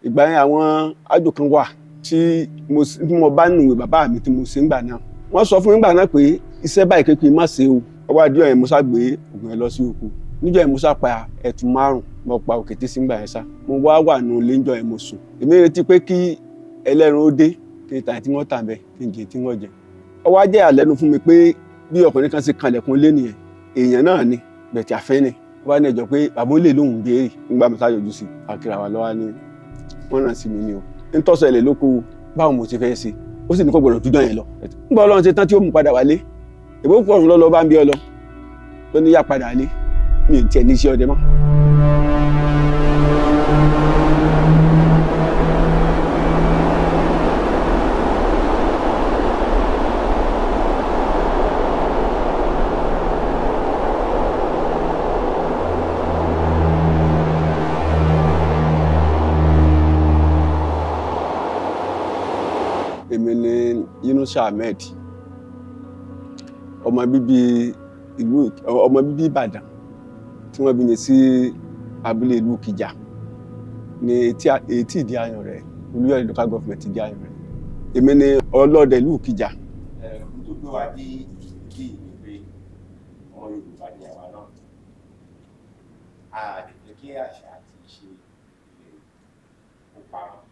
ìgbà yẹn àwọn àjò kan wà tí mo bá nù ìwé bàbá mi tí mo ṣe ń gbà náà. Wọ́n sọ fún mi nígbà náà pé iṣẹ́ báyìí kékeré má ṣe o. Ọwọ́ adìyẹ yẹn mo sá gbé ògùn yẹn lọ sí oko. Níjọ́ yẹn mo sá pa ẹ̀tù 5 mo pa òkété sí ìgbà yẹn sá. Mo wà nù ilé níjọ́ yẹn mo sùn. Èmi retí pé kí ẹlẹ́ran ó dé kí n ta tí wọ́n tà bẹ́ẹ̀ kí n jẹ tí wọ́n jẹ. Ọwọ́ á jẹ́ àlẹ́nu fún mi pé bí ọkùnrin kan ṣe kanlẹ̀kùn lé nìyẹn èèyàn náà ni bẹ̀tì àfẹ́ ni. Wọ́n bá ní ẹjọ́ pé bàbá ó lè lóhùn béèrè nígbà mo sá yọjú sí àkìrà wa lọ́wọ́ ni wọ́n ràn sí mi ni o. ń tọ́sọ̀ ilẹ̀ lóko báwo mo ti fẹ́ ṣe ó sì ní kó gbọ́dọ̀ tújọ́ yẹn lọ. Nígbà Ọlọ́run ṣe tán tí ó mú padà wálé èbó pọ̀ ọ̀run lọ́lọ́ bá ń bí ọ lọ tó ní yá padà wálé mi ò tiẹ̀ ní iṣẹ́ ọdẹ mọ́. Èmi ni Yunusa Ahmed, ọmọ bíbí Ìbàdàn tí wọ́n bí mi sí abúlé ìlú Kìjà ní etí ìdí ayọ̀ rẹ̀ Olúyọ̀lé local government ìdí ayọ̀ rẹ̀. Èmi ni ọlọ́dẹ ìlú Kìjà. Tó gbé wa dé kí ni pé ọmọ Yorùbá ni àwa náà. Àdìgbẹ́ kí àṣà àti ìṣe ilẹ̀ ó parun.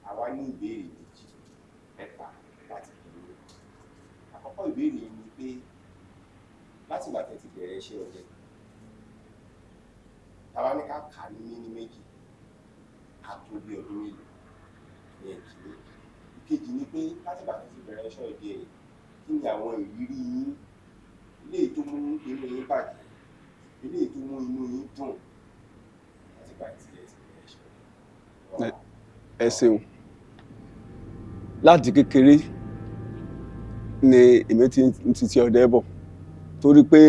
Àwa ní ìbéèrè méjì mẹ́ta láti béèrè. Àkọ́kọ́ ìbéèrè ni pé láti ìgbà tẹ́ ti bẹ̀rẹ̀ iṣẹ́ ọdẹ táwa ní ká kà ní méjì á tó bí ọdún mélòó ní ẹ̀kíní. Ìkejì ni pé láti ìgbà tẹ́ ti bẹ̀rẹ̀ iṣẹ́ ọdẹ kí ni àwọn ìrírí yín eléyìí tó mú inú yín bàjẹ́ eléyìí tó mú inú yín dùn láti ìgbà tí ẹ ti bẹ̀rẹ̀ iṣẹ́ ọdẹ. Ẹ ṣeun. Láti kékeré ni èmi ti ń ṣiṣẹ́ ọdẹ bọ̀ torí pé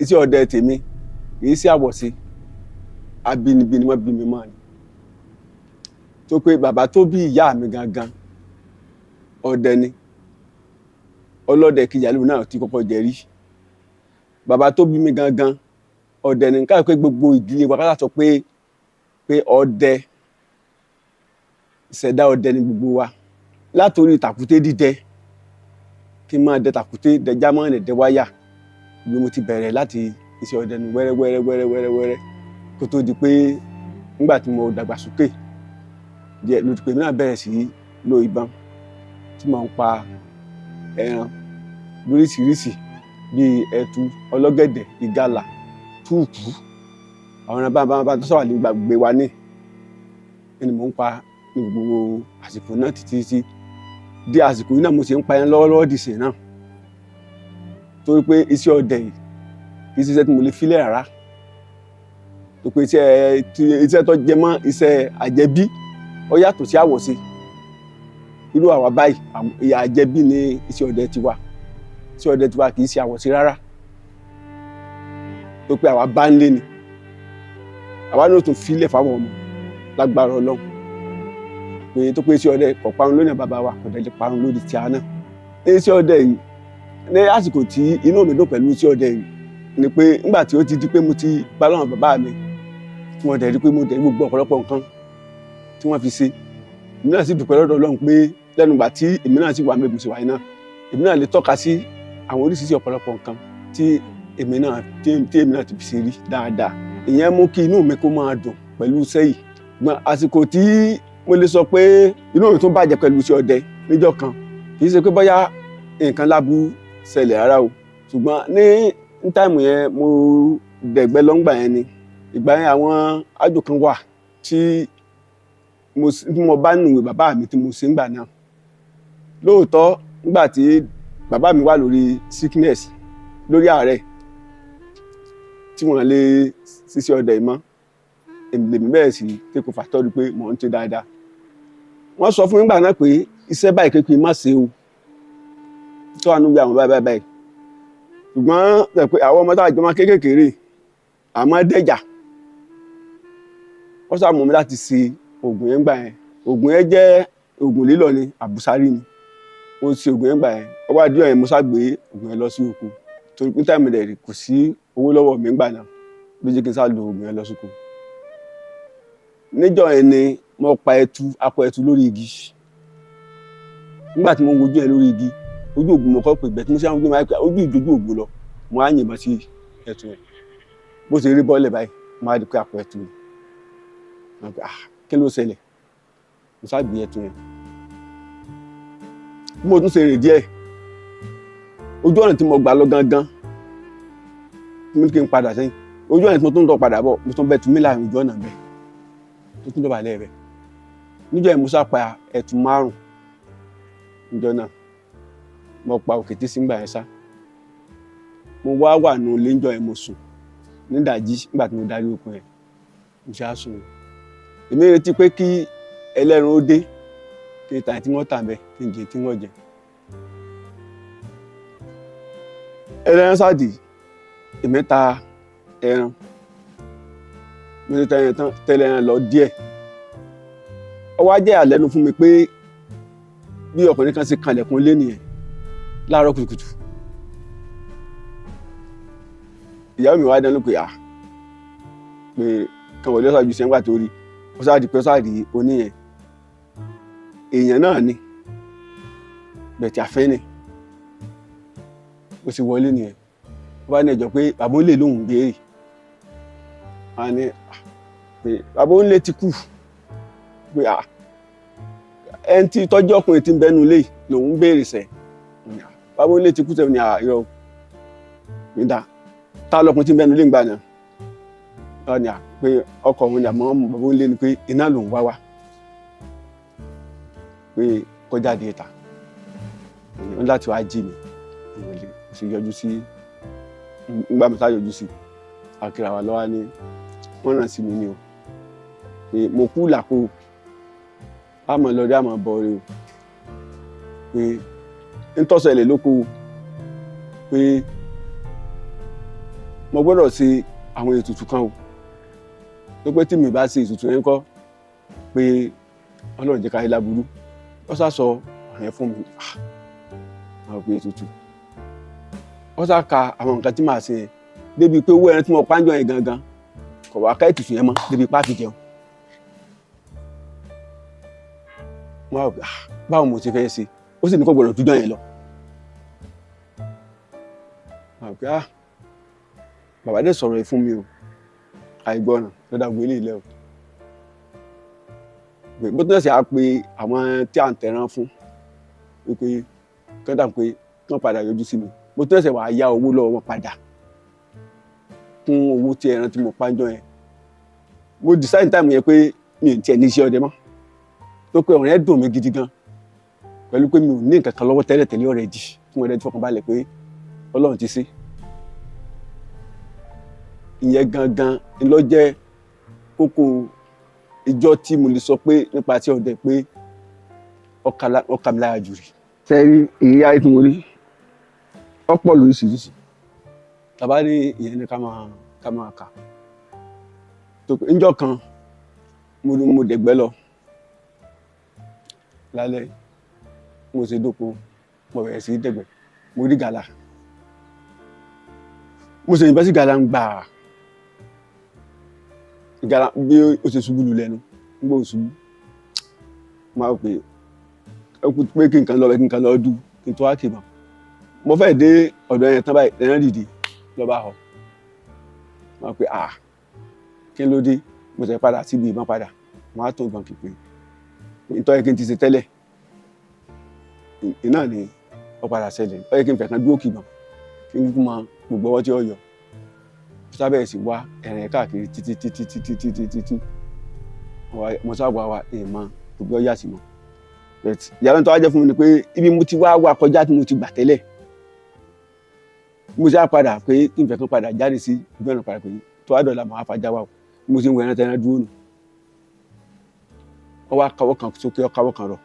iṣẹ́ ọdẹ tèmi kì í ṣe àwọ̀ṣe abínibí ni wọ́n bí mi mọ́ ni. Tó pé bàbá tó bí ìyá mi gangan ọdẹ ni ọlọ́dẹ Kìjà lóun náà ti kọ́kọ́ jẹ rí. Bàbá tó bí mi gangan ọdẹ ni ká pé gbogbo ìdílé wa ká sọ pé ọdẹ ìṣẹ̀dá ọdẹ ni gbogbo wa. Látòrí tàkúté dídẹ kí n máa dẹ tàkúté dẹjá mọ́ ẹ̀dẹ wáyà bí mo ti bẹ̀rẹ̀ láti iṣẹ́ ọdẹ nu wẹ́rẹ́wẹ́rẹ́ kó tó di pé nígbà tí mo dàgbà sókè díẹ̀ ló ti pé mi náà bẹ̀rẹ̀ sí lo ìbọn tí mo ń pa ẹran lóríṣiríṣi bíi ẹtu ọlọ́gẹ̀dẹ̀ ìgalà túùkù àwọn ẹran bá tó sọ̀rọ̀ ní gbàgbé wa ní ẹni mò ń pa ní gbogbo àsìkò náà títí di àsìkò yìí náà mo ṣe ń pa ẹran lọ́wọ́lọ́wọ́ dìsìn náà torí pé iṣẹ́ ọdẹ yìí kì í ṣiṣẹ́ tí mo lè filẹ̀ rárá tó pé iṣẹ́ tó jẹ mọ́ iṣẹ́ àjẹbí ó yàtọ̀ sí àwọ̀ṣe. Irú àwa báyìí àjẹbí ni iṣẹ́ ọdẹ tiwa. Iṣẹ́ ọdẹ tiwa kì í ṣe àwọ̀ṣe rárá tó pé àwa bá ń lé ni àwa náà tún filẹ̀ fáwọn ọmọ lágbára Ọlọ́run pé tó pé iṣẹ́ ọdẹ kò parun lónìí bàbá wa kò dẹ̀ parun lórí ti àná. Iṣẹ́ ọdẹ yìí ní àsìkò tí inú mi dùn pẹ̀lú iṣẹ́ ọdẹ yìí ni pé nígbà tí ó ti di pé mo ti bá lọ́wọ́ bàbá mi tí wọ́n dẹ̀ rí pé mo dẹ̀ gbogbo ọ̀pọ̀lọpọ̀ nǹkan tí wọ́n fi ṣe èmi náà sì dúpẹ́ lọ́dọ̀ Ọlọ́run pé lẹ́nu ìgbà tí èmi náà sì wà mẹ́bùn sí wáyé náà èmi náà lè tọ́ka sí àwọn oríṣiríṣi ọ̀pọ̀lọpọ̀ nǹkan tí èmi náà ti fi ṣe rí dáadáa. Ìyẹn mú kí inú mi kó máa dùn pẹ̀lú iṣẹ́ yìí. Ṣùgbọ́n àsìkò tí mo lè sọ pé inú mi tún bàjẹ́ pẹ̀lú iṣẹ́ ọdẹ níjọ́ kan kì í ṣe pé bóyá nǹkan láburú ṣẹlẹ̀ rárá o ṣùgbọ́n ní táìmù yẹn mo dẹ̀gbẹ́ lọ́ngbà yẹn ni. Ìgbà yẹn àwọn àjò kan wà tí mo bá nù ìwé bàbá mi tí mo ṣe ń gbà náà. Lóòótọ́ nígbà tí bàbá mi wà lórí sickness lórí àárẹ̀ tí wọ́n lè ṣiṣẹ́ ọdẹ mọ́ èmi bẹ̀rẹ̀ sí take over tọ́jú pé mò ń ṣe dáadáa. Wọ́n sọ fún mi nígbà náà pé iṣẹ́ báyìí kékeré má ṣe o tó wà níbi àwọn báyìí ṣùgbọ́n pé àwọn ọmọ táwọn ìjọba kéékèèrè àmọ́ dẹ́jà wọ́n sá mọ̀ mi láti ṣe oògùn yẹn gbà yẹn. Oògùn yẹn jẹ́ oògùn lílọ̀ ni àbùsárí ni mo ṣe oògùn yẹn gbà yẹn. Ọwọ́ adìyẹ yẹn mo sá gbé oògùn yẹn lọ sí oko torí pé táìmù rẹ̀ kò sí owó lọ́wọ́ mi gbà náà ló jẹ́ kí n sá lo oògùn yẹn lọ sóko. Níjọ́ yẹn ni mo pa akọ ẹtu lórí igi nígbà tí mo ń wojú ẹ lórí igi ojú ògbó mo kọ́ pé bẹ́ẹ̀ tí mo ṣe àwọn ojú máa ń pè ojú ìdojú ògbó lọ mo á yìnbọn sí ẹtu yẹn bó ṣe rí bọ́ọ̀lẹ̀ báyìí mo á di pé akọ ẹtu rẹ̀ kí ló ṣẹlẹ̀ mo sá gbé ẹtu yẹn bí mo tún ṣe rìn díẹ̀ ojú ọ̀nà tí mo gbà lọ gangan mo ní kí n padà sẹ́yìn ojú ọ̀nà tí mo tún tọ̀ padà bọ̀ mo tún bẹ́ẹ̀ tún mí láàrin ojú ọ̀nà bẹ́ẹ̀ tó tún dọ̀bà lẹ́ẹ̀bẹ̀ níjọ́ yẹn mo sá pa ẹtu 5 níjọ́ náà mo pa òkété sígbà yẹn sá mo wà nù ilé níjọ́ yẹn mo sùn nídàjí nígbà tí mo darí oko yẹn mo ṣáà sùn èmi retí pé kí ẹlẹ́ran ó dé kí n tà tí wọ́n tà bẹ́ẹ̀ kí n jẹ tí wọ́n jẹ ẹlẹ́ran sáàdì èmi ta ẹran mo ti ta ẹran tán tẹ́lẹ̀ ẹran lọ díẹ̀ ó wá jẹ́ àlẹ́nu fún mi pé bí ọkùnrin kan ṣe kanlẹ̀kùn lé nìyẹn láàárọ̀ kùtùkùtù ìyàwó mi wá dánú pé pé kan wọlé ọ̀sán ju sẹ́ńgbà tó rí ọ̀sáàdì oníyẹn èèyàn náà ni bẹ̀tì àfẹ́ ni ó sì wọlé nìyẹn ó bá ní ẹjọ́ pé bàbá ń lè lóhùn béèrè wọn ní pé bàbá ń lè ti kú pé ẹni tí tọ́jú ọkùnrin tí ń bẹ́nu lé lòun béèrè sẹ̀ bàbá ń lè ti kú sẹ́wọ̀n ní àárọ̀ níta tá lọkùnrin tí ń bẹ́nu lé ń gbà náà wọn ní pé ọkọ̀ òun ní àmọ́ bàbá ń lé ni pé iná lòun wá wá pé kọjá dé ta wọn láti wá jí mi ìwọlé sì yọjú sí nígbà mi sá yọjú sí àkìrà wa lọ́wọ́ ní wọ́n ràn sí mi ní o pé mo kú làpò àmọ́ lọ́dẹ àmọ́ bọ̀ rẹ o pé ń tọ́sẹ̀lẹ̀ lóko pé mo gbọ́dọ̀ ṣe àwọn ètùtù kan o tó pé tí mi bá ṣe ètùtù yẹn kọ́ pé Ọlọ́run jẹ́ ká yẹ láburú wọ́n sá sọ ọ̀rẹ́ fún mi àwọn òpin ètùtù wọ́n sá ka àwọn nǹkan tí màá ṣe yẹn débi pé owó ẹran tí mo pàjọ yẹn gangan kò wá ká ètùtù yẹn mọ́ débi pàfi jẹun wọ́n á báwo mo ṣe fẹ́ ṣe ó sì ní kó gbọ́dọ̀ tújọ́ yẹn lọ bàbá dẹ̀ sọ̀rọ̀ yìí fún mi o àìgbọràn lọ́dà gbélé ilẹ̀ o bó tó ṣe á pe àwọn tí à ń tẹran fún wípé kọ́ńtà pé wọ́n padà yọjú sí mi bó tó ṣe wàá yá owó lọ́wọ́ wọn padà fún owó tí ẹran tí mo pàjọ yẹn mo decide time yẹn pé mi ò tiẹ̀ ní iṣẹ́ ọdẹ mọ́ tó pé ọ̀rẹ́ dùn mí gidi gan pẹ̀lú pé mi ò ní nǹkan kan lọ́wọ́ tẹ́lẹ̀ already fún ọdẹ tí fọkàn balẹ̀ pé Ọlọ́run ti ṣe ìyẹn gangan ló jẹ́ kókó ìjọ tí mo lè sọ pé nípa tí ọdẹ pé ọkà mi lára jù rí. sẹ́rí èyí ayé tí mo rí ọ̀pọ̀ lóríṣiríṣi tàbá rí ìyẹn ní ká máa kà níjọ́ kan mo dẹ̀gbẹ́ lọ lálẹ́ mo ṣe dóko mo bẹ̀rẹ̀ sí dẹ̀gbẹ́ mo rí gàlà mo ṣe yìnbọn sí gàlà ń gbà gàlà bí ó ṣe ṣubú lulẹ̀ nu nígbà òṣùbù máa rò pé kí nǹkan lọ bẹ kí nǹkan lọ dùn kí n tó wá kì í mọ mo fẹ́ dé ọ̀dọ̀ yẹn tán báyìí ẹ̀rán dìde lọ́ba họ máa pè kí ló dé mo ṣe padà síbi ìbọn padà máa tó ìbọn kìpé nítorí kí n ti ṣe tẹ́lẹ̀ iná ni ó padà ṣẹlẹ̀ ó yẹ kí n fẹ̀ kan dúró kì í mọ kí n kú mọ gbogbo ọwọ́ tí ó yọ sábẹ́ sì wá ẹ̀rìn káàkiri títí mo sábà wá èèmọ̀ gbogbo ọyá sí mọ́ ìyàrá tó wá jẹ́ fún mi ni pé ibi mo ti wá wà kọjá tí mo ti gbà tẹ́lẹ̀ mo ṣe padà pé kí n fẹ́ kan padà jáde sí ìgbẹ́rùn padà pé tó wá dọ̀la màá fàjà wà mo ṣe ń wọ ẹran tẹ́ran dúró nù ó wá káwọ́ kan sókè ó káwọ́ kan rọ̀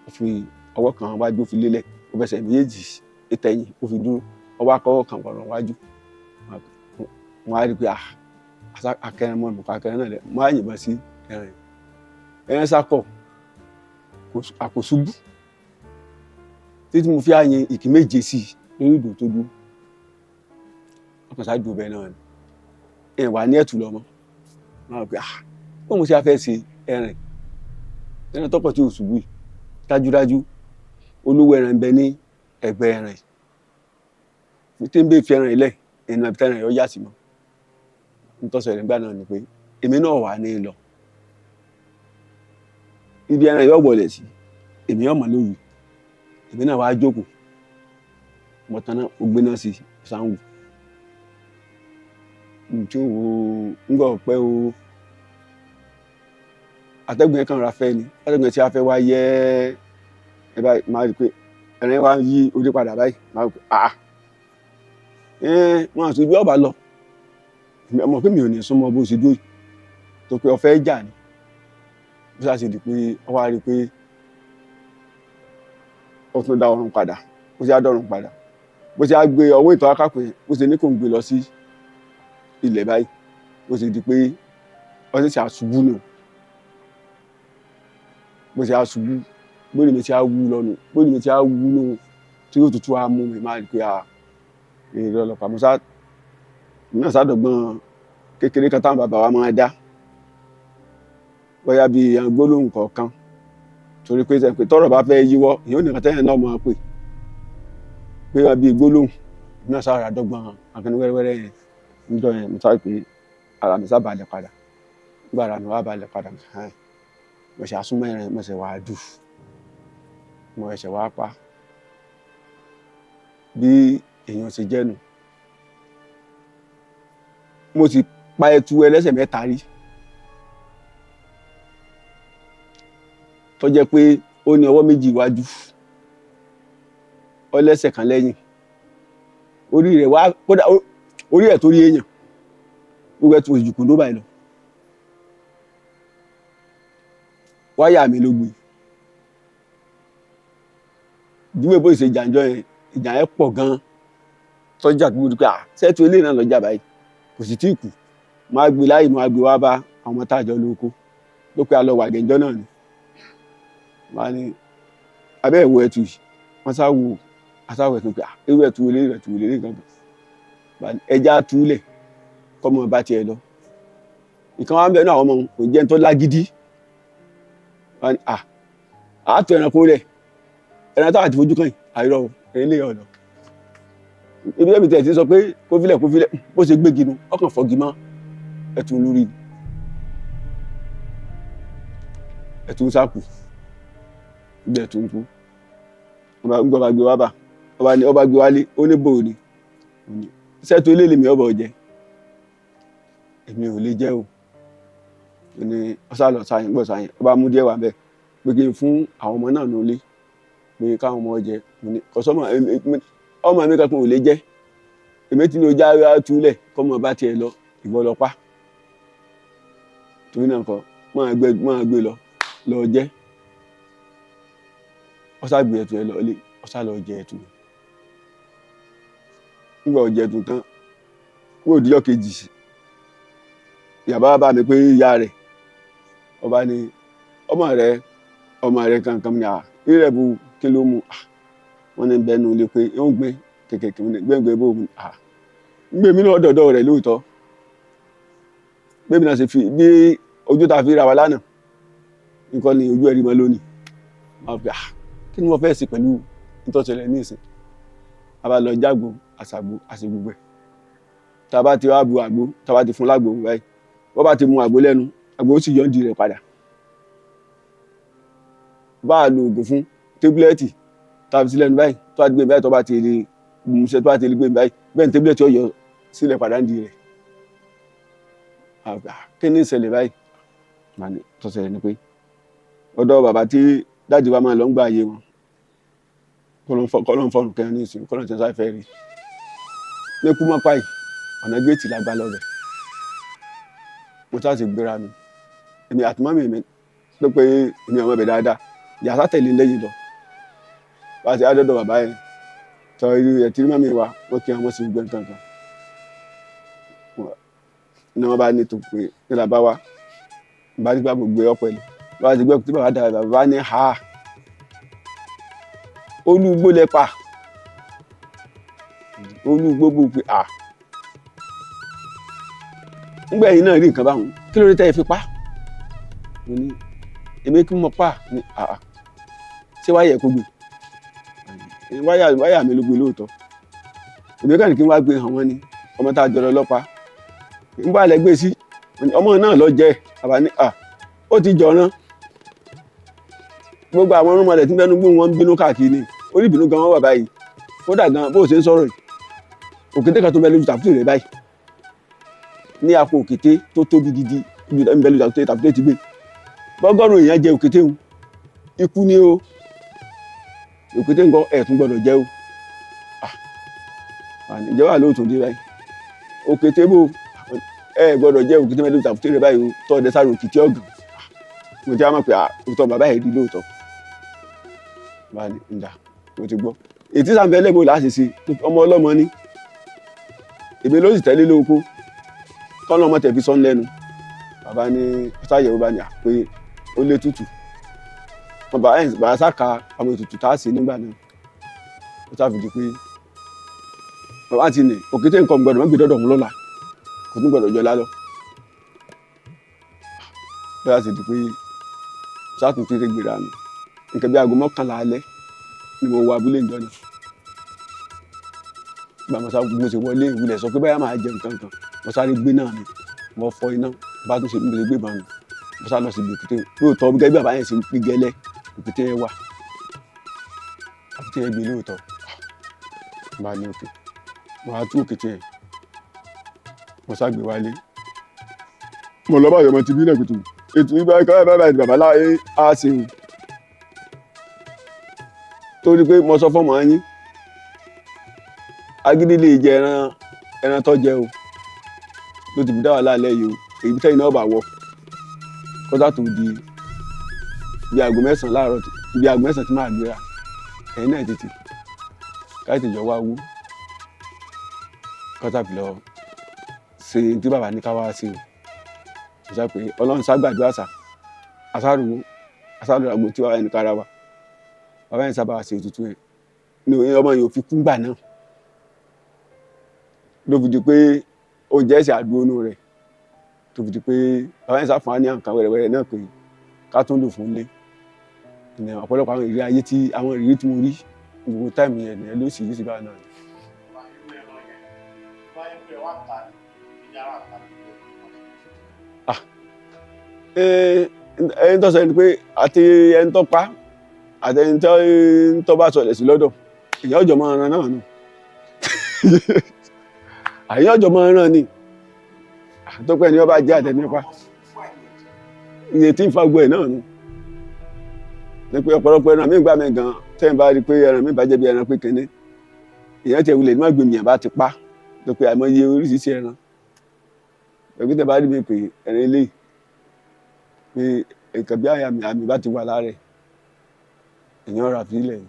ó fi ọwọ́ kan wájú ó fi lélẹ̀ ó fẹsẹ̀ méjèèjì ìtẹ̀yìn ó fi dúró ó wá káwọ́ kan rọ̀ wájú wọn á rí i pé akẹrin mọ́ nǹkan akẹrin náà lẹ̀ wọ́n á yìnbọn sí ẹran sákọ̀ àkóṣubú títí mo fi àyìn ìkí méje sí i lórí ìdò tó dúró ọkàn ṣáájú ọbẹ̀ náà ni ẹ̀ wà ní ẹ̀tù lọ́mọ wọn á rí i pé bó mo ṣe fẹ́ ṣe ẹran ẹran tọ́pọ̀ tí ò ṣubú yìí dájúdájú olówó ẹran ń bẹ ní ẹgbẹ́ ẹran yìí tí ń bẹ fi ẹran yìí lẹ̀ ẹnu àbí tẹ́ran yìí ó yà sí mọ́ nítòsọ̀rọ̀ nígbà náà ni pé èmi náà wà ní lọ ibi ẹran yìí ó wọlé sí èmi ọmọ lóru èmi náà wàá jókòó mo tan náà ó gbé náà sí sáwù tí ó wo ń gbọ́ pẹ́ o atẹ́gùn yẹn kan ra fẹ́ ni atẹ́gùn yẹn tí a fẹ́ wá yẹ ẹ báyìí máa rí i pé ẹran yẹn wá yí orí padà báyìí máa rí i pé wọn àti ibi ọba lọ ọmọ pé mi ò ní súnmọ́ bó ṣe dúró tó pé ọfẹ́ jà ni bí sáà ṣe di pé ọ wá rí i pé ó tún dá ọrùn padà bó ṣe á dọ̀rùn padà bó ṣe á gbé ọwọ́ ìtọ́ akápẹ́ bó ṣe ní kò ń gbé lọ sí ilẹ̀ báyìí bó ṣe di pé ọ ṣe àṣubú nù bó ṣe àṣubú bóyá mi ti á wú lọ́nu bóyá mi ti á wú nù tí yóò tutù á mú mi máa rí i pé èrè ọlọ́pàá mo náà sádọ̀gbọ́n kékeré kan táwọn bàbá wa máa dá bóyá bíi gbólóhùn kọ̀ọ̀kan torí pé tọ́rọ̀ bá fẹ́ yíwọ́ èyí ò nìkan tẹ́yìn náà máa pè pé wọ́n bíi gbólóhùn náà sára dọ́gbọ́n akẹ́ni wẹ́rẹ́wẹ́rẹ́ yẹn níjọ́ yẹn mo sáré pé ara mi sábàlẹ̀ padà nígbà ara mi wá balẹ̀ padà mo ṣe àsúnmọ́ ẹran mo ṣe wàá dù mo ẹ̀ṣẹ̀ wàá pa bí èèyàn ṣe jẹ́ nù mo sì pa ẹtu ẹlẹ́sẹ̀ mẹ́ta rí tó jẹ́ pé ó ní ọwọ́ méjì iwájú ó lẹ́sẹ̀ kan lẹ́yìn orí rẹ̀ wá kódà orí ẹ̀ tó rí èèyàn gbogbo ẹ̀ tó ojú kùn ló báyìí lọ wáyà mi ló gbé ìdíwé bó ṣe jàǹjọ́ yẹn ìjà yẹn pọ̀ gan-an tọ́jà gbogbo dúpẹ́ sẹ́tù eléyìí náà lọ́jà báyìí kò sì tí ì kù máa gbé láyè máa gbé wá bá àwọn ọmọ táàjọ lóko ló pé a lọ wà gẹ̀ǹjọ́ náà ni wọ́n á ní abẹ́ ẹ̀wọ̀ ẹ̀tù yìí wọ́n sáwọ̀ ẹ̀tù pé irú ẹ̀tù wọlé kan ẹja túlẹ̀ kọ́mọ bá tiẹ̀ lọ nǹkan wá ń bẹ náà àwọn ọmọ kò jẹ́ ń tó lágídí wọ́n ní àátọ̀ ẹranko rẹ̀ ẹran táwọn àti fojú kàn yìí àìrọ̀ ẹ̀rín lè ọ̀nà ibi tẹ́bi tẹ̀ ti sọ pé kó filẹ̀ bó ṣe gbégi nu ọkàn fọ́gi mọ́ ẹ̀tù lórí ẹ̀tù sáàkù ibi ẹ̀tù ń kú ọba bá gbé wá bà ọba gbé wálé ó ní bòó ni sẹ́tù eléèlè mi ọba ọ̀jẹ́ èmi ò lè jẹ́ o ní ọ̀sálọ̀ sáyẹn gbọ́ sáyẹn ọba mú díẹ̀ wà bẹ́ẹ̀ pé kí n fún àwọn ọmọ náà nílé pé káwọn ọmọ jẹ kọsọ́mọ ọmọ mi kankan ò lè jẹ́ èmi tí ní o jáwé túlẹ̀ kọ́mọ bá tiẹ̀ lọ ìwọ lọ pa torí náà kọ́ máa gbé lọ jẹ́ ọ̀sàgbé ẹ̀tù ẹ̀ lọ́lé ọ̀sàlọ̀ jẹ ẹ̀tù nígbà ọ̀jẹ̀ ẹ̀tù tán wọ́n òdìjọ́ kejì ìyàbá bá mi pé ìyá rẹ̀ ọba ni ọmọ rẹ̀ kankan ní rírẹ̀ bu kí ló mú wọ́n ní bẹ́ẹ̀ nù lé pé ó ń gbé kékeré gbẹ́ngbẹ́ bó mu gbé mi náà dọ̀dọ̀ rẹ̀ lóòótọ́ gbé mi náà ṣe fi bí ojú ta fi ra wa lánàá nǹkan ni ojú ẹ̀rí mọ́ lónìí wọ́n fi kí ni wọ́n fẹ́ sí pẹ̀lú nítòsílẹ̀ ní ìsìn a bá lọ jágbo àṣàgbò àṣegbùgbù ẹ̀ tá a bá ti wá bu àgbo tá a bá ti fún lágbo báyìí wọ́n bá ti mu àgbo lẹ́nu àgbo ó sì yọ̀ ń di rẹ̀ padà bá a lo oògùn fún tébúlẹ́ẹ̀tì tàbí sílẹ̀ ní báyìí tó bá ti gbé báyìí tó bá ti lè múṣẹ́ tó bá ti lè gbé báyìí bẹ́ẹ̀ ni tébúlẹ́ẹ̀tì ọ̀yọ́ sílẹ̀ padà ń di rẹ̀ kí ni ìṣẹ̀lẹ̀ báyìí tó ṣẹlẹ̀ ni pé ọ̀dọ̀ bàbá tí dájú wa máa lọ ń gbà ayé wọn kọ́lọ́n fọ́ọ̀rùn kẹrin ní ìsìn kọ́lọ́n tí wọ́n sáfẹ́ rí ní kú mọ́pá yìí ọ̀nà géètì lágbá lọ́bẹ̀ mo tá ti gbéra mi èmi àti mọ́mì mi ló pé èmi ọmọ ibẹ̀ dáadáa yàtọ̀ tẹ̀lé lẹ́yìn lọ bá a ti adọ́dọ̀ bàbá yẹn tọ irú ẹ̀ tí mọ́mì wa wọ́n kí wọn sí gbẹ́ nǹkan ní wọ́n bá ní tó pé kí la bá wa bá nígbà gbogbo ọ̀pọ̀ ẹ̀ lọ bá ti gbẹ́ tí bàbá dà bàbá ní olúgbó lẹ́pà olúgbó bò pé ńgbà yìí náà rí nǹkan báwọn kí ló dé tẹ́ ẹ fi pa mo ní èmi kí mo pa ní àà ṣé wáyà kó gbé wáyà mi ló gbé lóòótọ́ èmi kàn ní kí n wá gbé hàn wọ́n ni ọmọ tá a jọrọ ọlọ́pàá ń bá lẹ gbé sí ọmọ náà lọ jẹ àbá ní ó ti jọ̀ràn gbogbo àwọn ọmọdé tí mẹ́nu gbóhùn wọn ń bínú káàkiri ni orí ìbínú gan wọn wà báyìí kódà gan bó o ṣe ń sọ̀rọ̀ yìí òkété kan tó bẹ lójú tàbútì rẹ báyìí ní apò òkété tó tóbi gidi ibi bẹ lójú tàbútì ti gbé bọ́gọ́rùn èèyàn jẹ òkété òun ikú ni o òkété nǹkan ẹ̀tún gbọ́dọ̀ jẹ́ o ìjọba lóòótọ́ dé báyìí òkété bò ẹ gbọ́dọ̀ jẹ́ òkété mẹ́lẹ́ tàbútì rẹ báyìí o tọ́ ọdẹ sáré òkìtì ọ̀gàn mo ti á mọ̀ pé òótọ́ bàbá yẹn di lóòótọ́ bá ní ǹda mo ti gbọ́ ètí sàǹfẹ́ lẹ́gbọ̀ọ́ láti ṣe ọmọ ọlọ́mọ ní èmi ló sì tẹ́lẹ̀ lóko tọ́nà ọmọ tẹ̀ fi sọ́n lẹ́nu bàbá ní sáyẹ̀wò bá ní pé ó lé tútù wọn bàbá sáka àwọn ètùtù tá a ṣe nígbà náà ó sáfìdí pé bàbá ti nì òkété nǹkan gbọdọ̀ wọ́n gbé dọ́dọ̀ òun lọ́la kò tún gbọdọ̀ jọ lálọ́ bẹ́ẹ̀ sì di pé sátún tètè gbéra mi nǹkan bí aago 11 alẹ́ ni mo wọ abúlé ìjọ náà gba mo ṣe wọlé ìwúlẹ̀ sọ pé báyà máa jẹ nǹkan kan mo sáré gbé náà ni mo fọ iná bá tún ṣe bí mo ṣe gbé ìbọn mi mo sá lọ sí ibi òkété lóòótọ́ gẹ́gẹ́ bí bàbá yẹn ṣe ń pín gẹ́lẹ́ òkété yẹn wà òkété yẹn gbé lóòótọ́ bá ní òkè mo á tú òkété yẹn mo sá gbé wálé mo lọ báyọ̀ mo ti bí náà kùtù ètò ìgbà kan báyìí bàbá láyé á ṣe o torí pé mo sọ fọ́mọ yín agídí lè jẹ ẹran tó jẹ o ló ti fi dá wà lálẹ́ yìí o èyí tẹ́yìn náà bá wọ kọ́tà tó di bí aago 9 láàárọ̀ bí aago 9 tí máa gbéra ẹ̀yin náà tètè káyọ̀tì jọ wá wú kọ́tà fi lọ ṣe tí bàbá ní ká wá ṣe o mo sọ pé ọlọ́run ságbàdo àṣà àṣàrò àgbo tí wàá ẹnì kára wa bàbá yẹn sábà ṣe ètùtù ẹ̀ ní ọmọ yìí ò fi kú gbà náà ló fi di pé oúnjẹ ẹ̀sẹ̀ àdúrónú rẹ̀ tó fi di pé bàbá yẹn sáfún wa ní àǹkà wẹ̀rẹ̀wẹ̀rẹ̀ náà pé ká tún lò fún lé ìyẹn ọ̀pọ̀lọpọ̀ àwọn ìrírí ayé tí àwọn ìrírí tí mo rí gbogbo táìmù yẹn nìyẹn ló sì rí sí báyìí náà. ẹni tó sọ ni pé àti ẹni tó pa àti ẹni tó bá sọlẹ̀ sí lọ́dọ̀ èèyàn ọjọ́ máa ran náà nù àyàn ọjọ́ máa ràn ní tó pẹ́ ni ọba jẹ́ àtẹ nípa iye tí ń fagbọ́ ẹ̀ náà nù ní pé ọ̀pọ̀lọpọ̀ ẹran mi gbà mí gan tẹ́yìn bá rí pé ẹran mi bá jẹ́ bí ẹran pé kéne èèyàn tẹ̀ wulẹ̀ ní má gbèmí ẹ̀ bá ti pa tó pé àìmọye oríṣiríṣi ẹran ẹ̀gbẹ́ tẹ̀ bá rí mi pé ẹran ilé pé nǹkan bí àmì bá ti wà lára ẹ̀ èèyàn rà fílẹ̀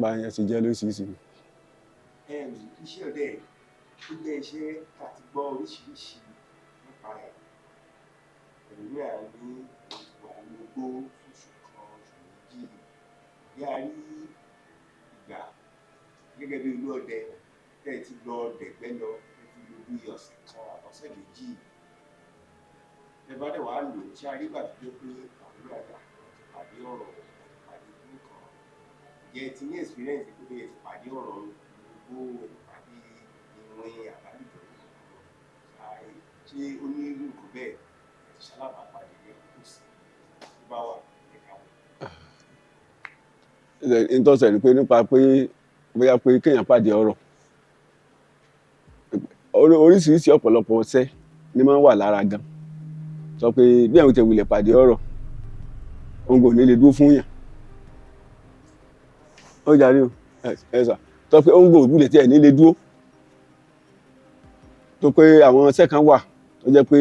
bá yẹn ti jẹ́ lóṣìṣì. Iṣẹ́ ọdẹ ó jẹ́ iṣẹ́ àti gbọ́ oríṣiríṣi nípa ẹ̀ pẹ̀lú ní àwọn ní ìwà gbogbo oṣù kan oṣù méjì bí a rí ìgbà gẹ́gẹ́ bí olú ọdẹ tẹ́ ẹ ti lọ dẹ̀gbẹ́ lọ ẹ ti lo bí ọ̀sẹ̀ kan àtọ̀sẹ̀ méjì ẹ bá dẹ̀ wá lò ṣé a rí ìgbà tó jẹ́ pé àwọn ìlú àgbà ti pàdé ọ̀rọ̀ pàdé nǹkan jẹ́ ti ní experience pé ẹ ti pàdé ọ̀rọ̀ gbogbo àbí ìwọ̀n àbálùjọ ṣé ó ní irú nǹkan bẹ́ẹ̀ ẹ ti ṣalábàápàdé rẹ̀ kò sí tó bá wà ẹ̀ka wọn. ìtọ́sẹ̀ ni pé nípa pé bóyá pé kéèyàn pàdé ọ̀rọ̀ oríṣiríṣi ọ̀pọ̀lọpọ̀ ọṣẹ́ ni máa ń wà lára gan sọ pé bí àwọn tẹ̀ wulẹ̀ pàdé ọ̀rọ̀ òun kò ní lè dúró fún yàn ó jàre o ẹ sà tó pé òun kò wulẹ̀ tí ẹ̀ ní lè dúró tó pé àwọn ọṣẹ́ kan wà tó jẹ́ pé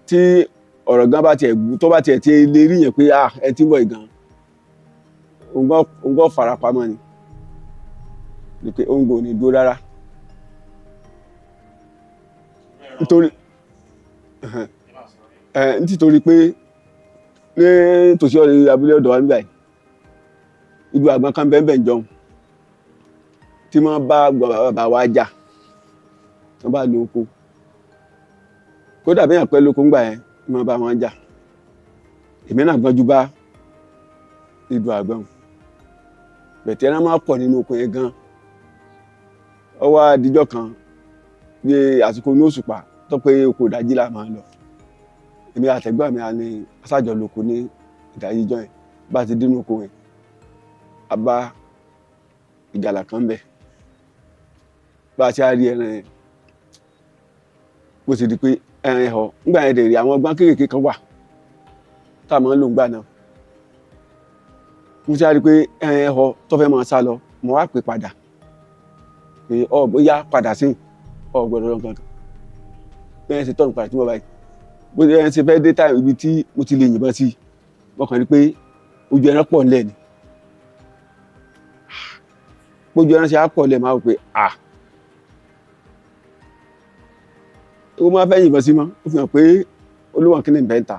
tí ọ̀rọ̀ gan bá tiẹ̀ gbú tó bá tiẹ̀ ti lè rí yẹn pé ẹ ti ń bọ̀ ìgàn òun kò farapamọ́ ni pé òun kò ní dúró rárá nítorí pé ní tòsí ọ̀rẹ́ abúlé ọ̀dọ̀ wa nígbà yìí ibi àgbọn kan bẹ́ẹ̀ bẹ́ẹ̀ jọun tí wọ́n bá bàbá wa jà wọ́n bá lo oko kódà bí èèyàn pẹ́ lóko ńgbà yẹn mo bá wọn jà èmi náà gbọ́njú bá ìdù àgbọn bẹ̀tẹ̀ ẹran máa pọ̀ nínú oko yẹn gan ó wá dijọ́ kan bí àsìkò ní òṣùpá tó pé oko ìdájí là máa ń lọ èmi àtẹ̀gbọ́n mi ní aṣáájọ lóko ní ìdájí jọ yẹn bá ti dínú oko yẹn a bá ìgalà kan bẹ̀ bá a ti á rí ẹran yẹn bó ti di pé ẹran ẹ̀họ́ nígbà yẹn dèrè àwọn ọgbọ́n kéékèèké kan wà tá a máa ń lò ńgbà náà mo ti á rí pé ẹran ẹ̀họ́ tó fẹ́ máa sá lọ mo wá pè padà pé ọ bóyá padà sí ọ gbọ́dọ̀ lọ́n kankan bẹ́ẹ̀ ṣe tọ́nu padà tí mo báyìí bó ṣe ẹran ṣe fẹ́ dé táì ibi tí mo ti lè yìnbọn sí mo kàn rí pé ojú ẹran pọ̀ ńlẹ̀ ni bójú ẹran ṣe á pọ̀ ńlẹ̀ máa wò pé ó máa fẹ́ yìnbọn sí mọ́ ó fi hàn pé olúwọ̀n kí ni bẹ́ẹ̀ ń ta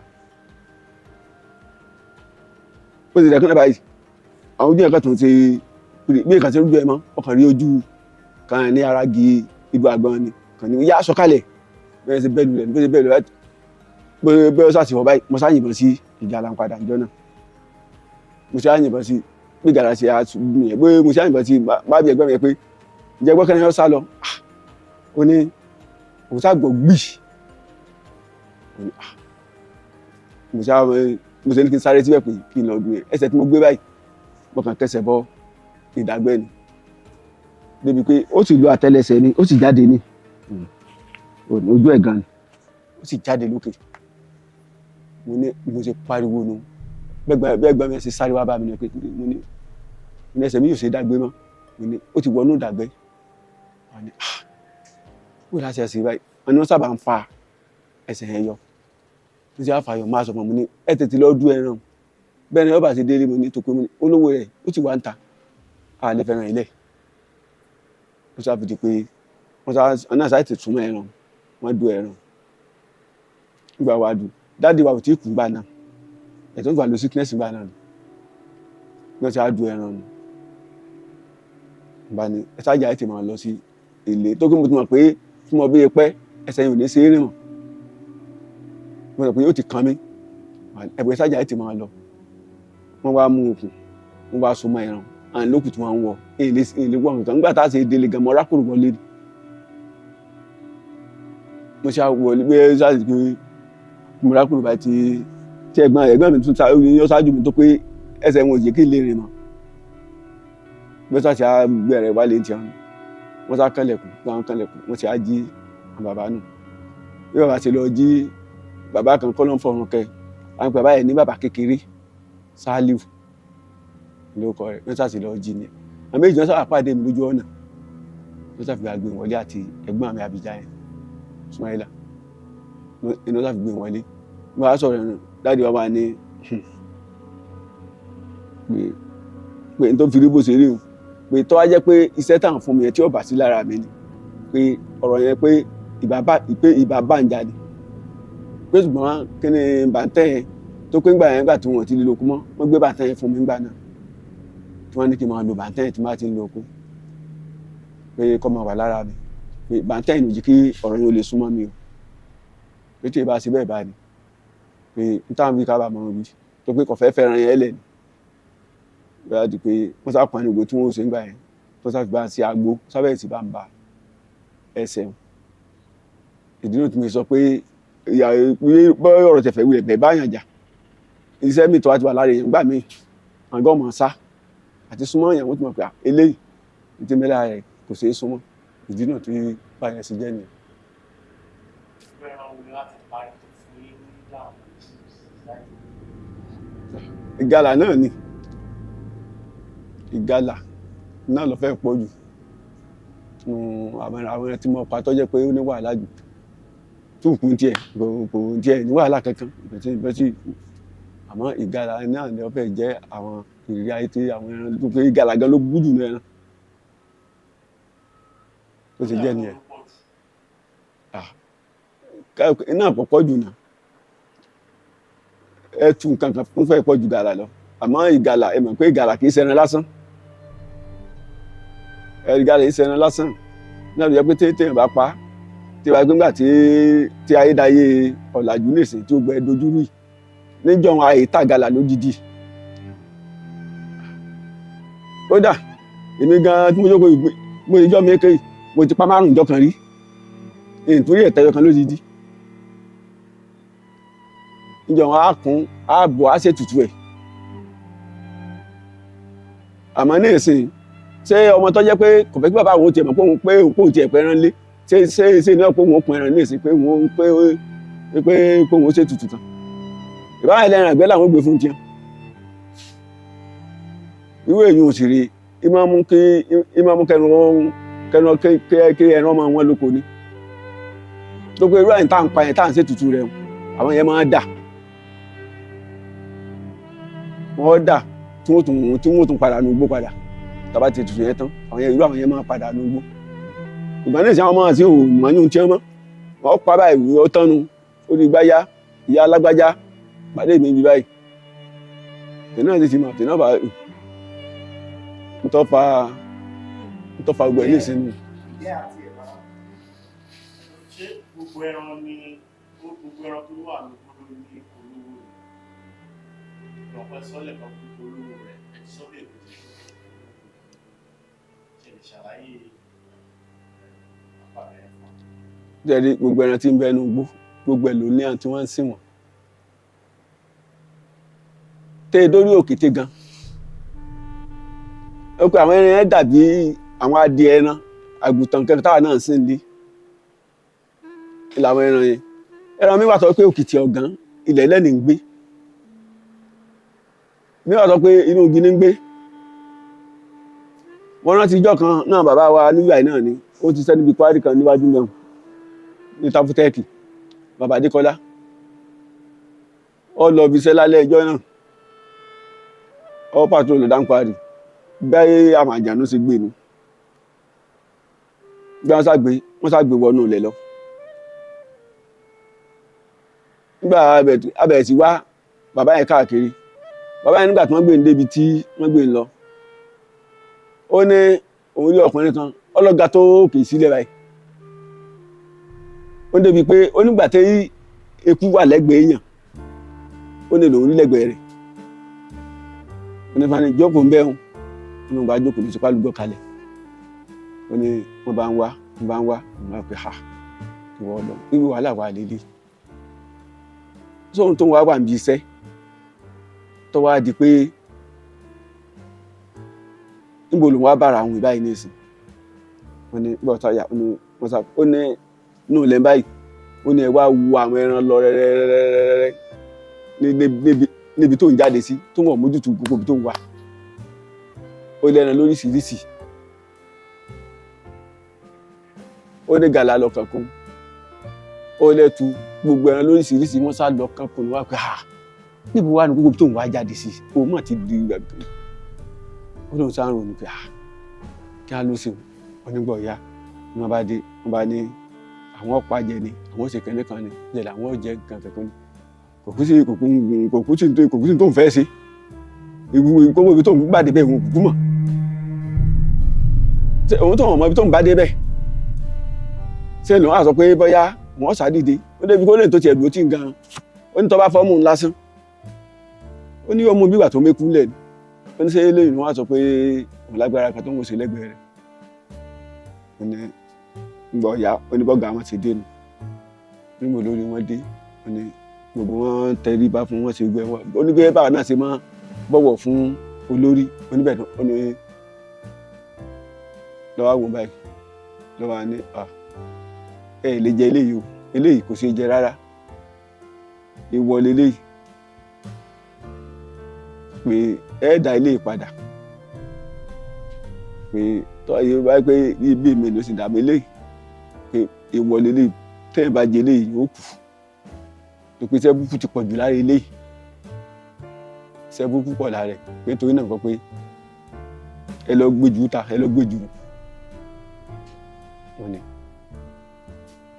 bó ṣe dẹ̀kún náà báyìí àwọn ojú ẹ̀ka tó ń ṣe bí nǹkan ṣe rújú ẹ mọ́ ọkàn rí ojú kan ní ara gi igbó àgbọn ni kàn ní yá sọ̀kalẹ̀ bẹ́ẹ̀ ṣe bẹ́ẹ̀ lulẹ̀ bẹ́ẹ̀ ṣe bẹ́ẹ̀ lulẹ̀ bẹ́ẹ̀ ó ṣàṣìwọ̀ báyìí mo ṣá yìnbọn sí ìgalà ń padà níjọ́ náà mo ṣá yìnbọn sí bí ìgalà ṣe àtúgbìn yẹn bóyá mo ṣá yìnbọn sí bá bí ẹgbẹ́ mi pé ǹjẹ́ gbọ́ kẹ́ni ó sá lọ ó ní òun sá gbọ̀ gbì mo ṣe ní kí n sáré síbẹ̀ pé kí n lọ dùn yẹn ẹsẹ̀ tí mo gbé báyìí mo kàn kẹsẹ̀ bọ ìdàgbẹ́ ni débi pé ó sì lo àtẹ́lẹsẹ̀ ni ó sì jáde ní ojú ẹ̀ gan ni ó sì jáde lókè mo ní mo ṣe pariwo nu bẹ́ẹ̀ mi ṣe sáré wá bá mi ní pé mo ní ẹsẹ̀ mi yóò ṣe dàgbé mọ́ mo ní ó ti wọnú ìdàgbẹ́ wọn ni wọ́n láti ẹsẹ̀ báyìí wọn ni wọ́n sábà ń fa ẹsẹ̀ yẹn yọ ní ti àfàyọ máa sọ mọ́ mo ní ẹ tètè lọ dú ẹran bẹ́ẹ̀ ni ọba ti délé mo ní tó pé mo ní olówó rẹ̀ ó ti wá ń ta a lè fẹ́ràn ilẹ̀ ó sábà di pé wọ́n náà sáà ti túmọ̀ ẹran wọ́n du ẹran nígbà wàá du dáàdi wa ò tí ì kú gbà náà ẹ̀tọ́ ìgbà ló sickness gbà náà ni wọ́n ti á du ẹran nù bá ní ẹ sáàjà ẹ ti máa lọ sí ilé tó kí mo ti mọ̀ pé fún mo bí pẹ́ ẹsẹ̀ yìí ò ní ṣe é rìn mọ́ mo sọ pé yóò ti kan mí ẹ̀bùn sáàjà ẹ ti máa lọ wọ́n wá mú okùn wọ́n wá so mọ́ ẹran àwọn lókùn tí wọ́n ń wọ èlé wọ̀ nǹkan nígbà tá a ṣe délé gan mọ́ rákòrò wọlé ni mo ṣe wọlé pé sáàjì pé mo rákòrò bá ti ẹ̀gbọ́n mi tún yọ ṣáájú mi tó pé ẹsẹ̀ wọn ò yé kí n lè rìn mọ́ bẹ́ẹ̀ sáà ṣe á bẹ̀rẹ̀ wálé ti hàn wọ́n sá kànlẹ̀kùn wọ́n ṣe á jí àwọn bàbá nù bí bàbá ṣe lọ jí bàbá kan kọ́ ló ń fọ̀rùn kẹ àwọn bàbá yẹn ní bàbá kékeré Sálíù lórúkọ rẹ̀ wọ́n sá sì lọ jí ni àwọn méjì náà sábà pàdé mi lójú ọ̀nà wọ́n sá fi gbé wọlé àti ẹ̀gbọ́n mi Àbíjà yẹn Ismaila iná sá fi gbé wọlé wọ́n á sọ̀rọ̀ ẹ̀rùn dáàdi wa wà ní pé n tó fi rí bó ṣe rí o pé tó wá jẹ́ pé iṣẹ́ tàn fún mi yẹn tí ó bà sí lára mi ni pé ọ̀rọ̀ yẹn pé ìbá bá ń jáde pé ṣùgbọ́n kí ni bàǹtẹ́ yẹn tó pé ńgbà yẹn gbà tí wọ́n ti lè lóko mọ́ wọ́n gbé bàǹtẹ́ yẹn fún mi ńgbà náà tí wọ́n ní kí n máa lo bàǹtẹ́ yẹn tí máa ti ń lóko pé kọ́ máa wà lára mi pé bàǹtẹ́ yẹn ò jẹ́ kí ọ̀rọ̀ yẹn ò lè súnmọ́ mi o pé tí ì bá ṣe bẹ́ẹ̀ bá ní pé n táwọn bí kábà máa wí tó pé kò fẹ́ fẹ́ràn yẹn lẹ̀ ni bẹ́ẹ̀ di pé wọ́n sá pọn ìgò tí wọ́n ṣe ń gbà yẹn tó sá fi bá ṣe àgbo sábẹ́ ìsì bá ń ba ẹsẹ̀ ìdí náà tí mo sọ pé ọ̀rọ̀ tẹ̀fẹ̀ wí ẹ̀bẹ̀ báyàn jà iṣẹ́ mi tó wá ti wà lára èèyàn gbà mí àgọ́ ọmọ sá àti súnmọ́ èèyàn wọ́n ti mọ̀ pé eléyìí ní ti mẹ́lá rẹ̀ kò ṣeé súnmọ́ ìdí náà tí báyẹn ṣe jẹ́ nìyẹn. Ìgalà náà ni ìgalà náà ló fẹ́ pọ̀ jù àwọn tí mo pa tó jẹ́ pé ó ní wàhálà jù túùkù tiẹ̀ kò tiẹ̀ ní wàhálà kankan ìbẹ̀tí àmọ́ ìgalà náà ni ó fẹ́ jẹ́ àwọn ìrírí ayé tí àwọn ẹran tó pé ìgalà gan ló gbúdù ní ẹran tó ti jẹ́ nìyẹn iná pọ̀pọ̀ jù náà ẹtù nǹkan kan fún fẹ́ pọ̀ jù gàlà lọ àmọ́ ìgalà ẹ mọ̀ pé ìgalà kì í ṣẹran lásán ìgalà kì í ṣẹran lásán náà ló jẹ́ pé téèyàn bá pa tí wàá gbégbà tí ayédáyé ọ̀làjú nìsín tí ó gbẹ dojú rú yìí níjọ́ wọn àyè tàgàlà lódìdí. kódà èmi gan tí mo jókòó ìgbé mo ìjọ mi kéyì mo ti pa márùn ìjọ kan rí nítorí ẹ̀tẹ́yọ kan lódìdí. níjọ́ wọn á kún á bọ̀ á ṣètùtù ẹ̀. àmọ́ ní ìsìn ṣé ọmọ tó jẹ́ pé kò fẹ́ kí bàbá àwọn tiẹ̀ mọ̀ pé òun tiẹ̀ pẹ́ràn lé ṣé ní ọ̀pọ̀ òun pẹ́ràn ní ìsìn pé òun ṣe tutù tán. ìbára ẹlẹ́rìn àgbẹ̀ làwọn gbé fún tiẹ̀. irú èyí ò sì rí ìmọ̀ mú kẹnu kí ẹran ọmọ wọn lóko ni. tó pé irú àyìn tá à ń pa yẹn tá à ń ṣe tutù rẹ̀ àwọn yẹn máa dà. wọ́n dà tí wọ́n tún padà nùgbó padà tàbá ti tutù yẹn tán irú àwọn yẹn máa padà nùgbó. ìgbà náà sí àwọn ọmọ àti òun mọ́nyún tí wọ́n mọ́ wọ́n pa báyìí ó tánu ó di gbáyà ìyá alágbájá pàdé mi bí báyìí tẹ̀ náà ti ti mọ̀ tẹ̀ náà bá ń tọ́fà gbogbo ẹ̀ ní ìsinmi. ṣé gbogbo ẹran tó wà ní gbogbo ní olówó ìrọ̀pẹ́ sọ́lẹ̀ kan gbogbo olówó rẹ̀ ẹ̀ ti sọ́lẹ̀ èkó ti ṣe lè ṣàlàyé àpàrẹ̀ ẹ̀fọn. jẹ́rí gbogbo ẹran tí ń bẹ́nu gbó gbogbo ẹ̀ ló ní àti wọ́n ń sìn wọ́n. tẹ́ ẹ dórí òkété gan ó pé àwọn ẹran yẹn dàbí àwọn adìẹ ẹran àgùntàn kẹrin táwa náà sì ń lé ìlànà ẹran yẹn ẹran mi wà sọ pé òkìtì ọ̀gán ilẹ̀ lẹ́nìí ń gbé mi wà sọ pé inú igi ní ń gbé. wọ́n rántí ijọ́ kan náà bàbá wa níyà náà ni ó ti sẹ́ níbi kwari kan níwájú mẹ́wọ̀n ní tafutẹ́ẹ̀kì bàbá adékọ́lá ó lọ bí iṣẹ́ lálẹ́ ẹjọ́ náà ó pàtó olùdáńkwari bẹ́ẹ̀ àwọn àjànú ṣe gbé nu bí wọ́n ṣàgbé wọnú ilẹ̀ lọ. nígbà abẹ̀rẹ̀ sí wá bàbá yẹn káàkiri bàbá yẹn nígbà tí wọ́n gbé ń débi tí wọ́n gbé ń lọ ó ní òun rí ọkùnrin kan ọlọ́gá tó kì í sílẹ̀ báyìí ó débi pé ó nígbà tí eku wà lẹ́gbẹ̀ẹ́ èèyàn ó ní lòun rí lẹ́gbẹ̀ẹ́ rẹ̀ ó ní fani jókòó ń bẹ́hùn ó ní wọ́n bá jókòó ní sípàlùgọ́ kalẹ̀ ó ní wọ́n bá ń wá wọ́n bá pè ha ìwọ ọ̀dọ́ irú wàhálà wà lélẹ̀ sóhun tó ń wá níbi iṣẹ́ tó wá di pé níbo lòun wá bára àwọn ìbáyìí ní ìsìn wọ́n ní gbọ́ táyà ó ní inú ilẹ̀ báyìí ó ní ẹ wá wu àwọn ẹran lọ rẹ́rẹ́rẹ́rẹ́ níbi tó ń jáde sí tó wọ́n mójútó gbogbo ibi tó ń wà ó lẹ́ran lóríṣiríṣi ó ní gàlà lọ kankan ó lẹ́tu gbogbo ẹran lóríṣiríṣi wọ́n sá lọ kankan wá pé ha níbo wà ní gbogbo tó ń wá jáde sí òun mọ̀ ti di gbàgbé ó lóun sá ń ronú pé ha kí á ló sì onígbọ̀ ya ni wọ́n bá dé wọ́n bá ní àwọn ọ̀pá jẹ ni àwọn ṣe kẹ́lẹ́ kan ni jẹ làwọn jẹ kankan kan ni kò kú sí tó ń fẹ́ ṣe gbogbo ibi tó ń bá dé bẹ́ẹ̀ òun kúkú mọ̀ òun tó mọ̀ ibi tó ń bá dé bẹ́ẹ̀ ṣé lòun á sọ pé bóyá wọ́n ṣàdìde ó débi kó lè tó tiẹ̀ dúró tí ń gan ó ní tó bá fọ́ mú un lásán ó ní ọmọ bígbà tó mékú lẹ̀ ni ó ní ṣe eléyìí wọ́n á sọ pé òun lágbára kan tó ń wò sí lẹ́gbẹ̀ẹ́ rẹ̀ ó ní gbọ́ ya oníbọ̀gà wọn ti dé nu nígbà olórí wọn dé ó ní gbogbo wọn tẹríba fún wọn ṣe gbẹ wọn ó ní pé báwa náà ṣe máa bọ̀wọ̀ fún olórí oníbẹ̀ náà ó ní lọ́wọ́ àwọn báyìí lọ́wọ́ ní ẹ lè jẹ eléyìí o eléyìí kò ṣe jẹ rárá ìwọ leléyìí pé ẹ dá eléyìí padà pé tọ́ ayé báyìí pé ibi mi ló sì dàbí eléyìí pé ìwọ leléyìí tẹ́ ẹ bá jẹ eléyìí yóò kù tó pé sẹ́bùkù ti pọ̀ jù lára eléyìí sẹ́bùkù pọ̀ lára rẹ̀ pé torí náà kọ́ pé ẹ lọ gbèjú ta ẹ lọ gbèjú wọn ni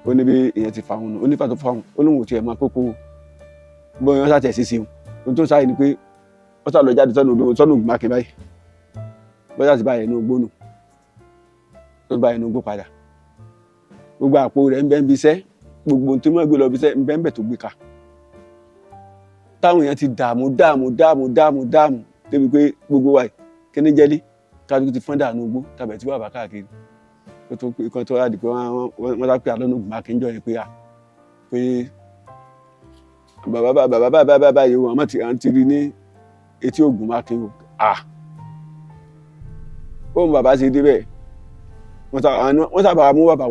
ó ní bí èèyàn ti fa wọn ó ní pàtó fa wọn ó lóun ò tiẹ̀ máa kókó bóyá wọ́n ṣàtẹ̀ sí seun ohun tó sáyé ni pé wọ́n sá lọ jáde sọ́nù mákè báyìí wọ́n sá ti báyìí ẹnu gbónú tó báyìí ẹnu gbó padà gbogbo àpò rẹ̀ ń bẹ níbi iṣẹ́ gbogbo ohun tí wọ́n gbé lọ bí iṣẹ́ ń bẹ ń bẹ tó gbé ka táwọn èèyàn ti dààmú débi pé gbogbo wa kíní jẹ́lé kájú ti fọ́n dànù gbó tàbí tí bàbá káàkiri kan tó rádi pé wọ́n dá pé àlọ́nà ògùn máa jọ yẹn pé bàbá yìí wọ́n ti rí ní etí ògùn máa kí bóun bàbá ṣe débẹ̀ wọ́n sábà mú bàbá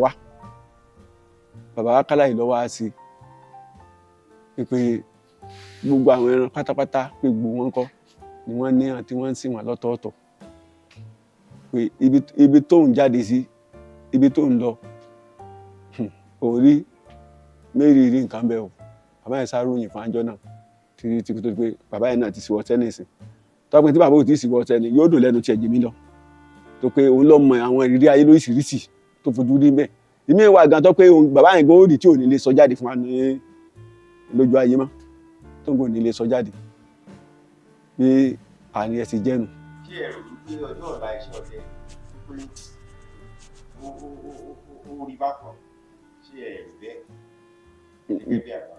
wa kálá yìí lọ́wọ́ á sí pé gbogbo àwọn ẹran pátápátá pé gbogbo wọn kọ́ ni wọ́n ní àti wọ́n ń sìn wọn lọ́tọ̀ọ̀tọ̀ pé ibi tó ń jáde sí ibi tó ń lọ òun rí mẹ́rin rí nǹkan bẹ́ẹ̀ o bàbá yẹn sáré ròyìn fún àjọ náà tí kò tó pé bàbá yẹn náà ti sì wọ́ tẹ́nìsì tọ́pẹ́ tí bàbá ò tí ì sì wọ́ tẹ́nì yóò dùn lẹ́nu tiẹ̀ jì mí lọ tó pé òun lọ mọ àwọn ìrírí ayé lóríṣiríṣi tó fojú rí bẹ́ẹ̀ ìmí ìwà gan tó pé bàbá yẹn gbóòdì tí ò ní lè sọ jáde fún wa ní lójú ayé mọ́ tó ń gbò ní lè sọ jáde pé àní ẹ̀ sì jẹ́nu. Ṣé ẹ rò wípé ọjọ́ ọ̀la iṣẹ́ ọdẹ pé ó rí bákan ṣé ẹ rò bẹ́ẹ̀ gẹ́gẹ́ bí àgbà?